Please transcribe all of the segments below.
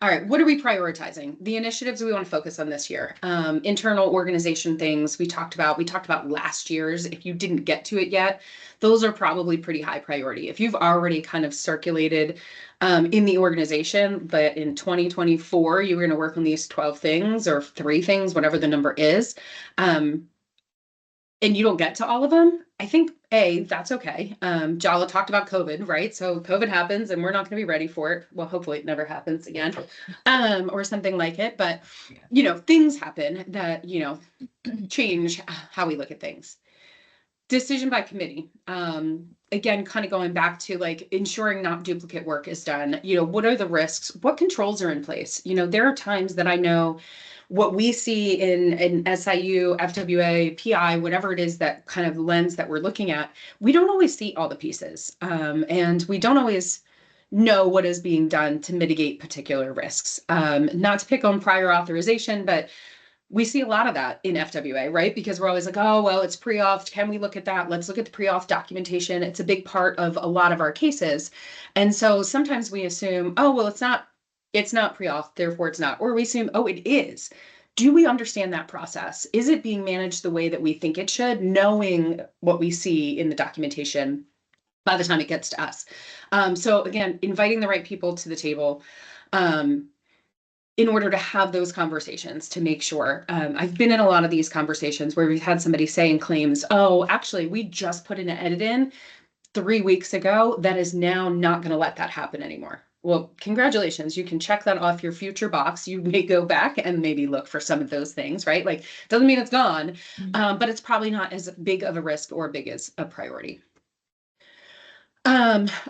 All right, what are we prioritizing? The initiatives we want to focus on this year. Internal organization things we talked about. We talked about last year's. If you didn't get to it yet, those are probably pretty high priority. If you've already kind of circulated in the organization that in 2024 you were going to work on these 12 things or 3 things, whatever the number is, and you don't get to all of them, I think that's okay. Jala talked about COVID, right? So COVID happens and we're not going to be ready for it. Well, hopefully it never happens again, or something like it. But, things happen that, change how we look at things. Decision by committee. Again, kind of going back to like ensuring not duplicate work is done. What are the risks? What controls are in place? There are times that I know what we see in SIU, FWA, PI, whatever it is, that kind of lens that we're looking at, we don't always see all the pieces. And we don't always know what is being done to mitigate particular risks. Not to pick on prior authorization, but we see a lot of that in FWA, right? Because we're always like, oh, well, it's pre-auth. Can we look at that? Let's look at the pre-auth documentation. It's a big part of a lot of our cases. And so sometimes we assume, oh, well, it's not pre-auth, therefore it's not. Or we assume, oh, it is. Do we understand that process? Is it being managed the way that we think it should, knowing what we see in the documentation by the time it gets to us? So again, inviting the right people to the table in order to have those conversations to make sure. I've been in a lot of these conversations where we've had somebody say in claims, oh, actually, we just put an edit in 3 weeks ago that is now not going to let that happen anymore. Well, congratulations. You can check that off your future box. You may go back and maybe look for some of those things, right? Like, doesn't mean it's gone, but it's probably not as big of a risk or big as a priority.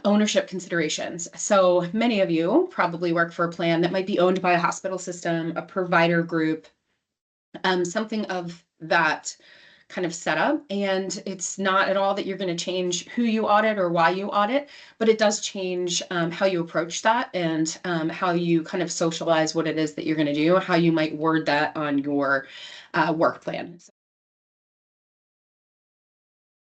Ownership considerations. So many of you probably work for a plan that might be owned by a hospital system, a provider group, something of that kind of setup. And it's not at all that you're going to change who you audit or why you audit, but it does change how you approach that and how you kind of socialize what it is that you're going to do, how you might word that on your work plan.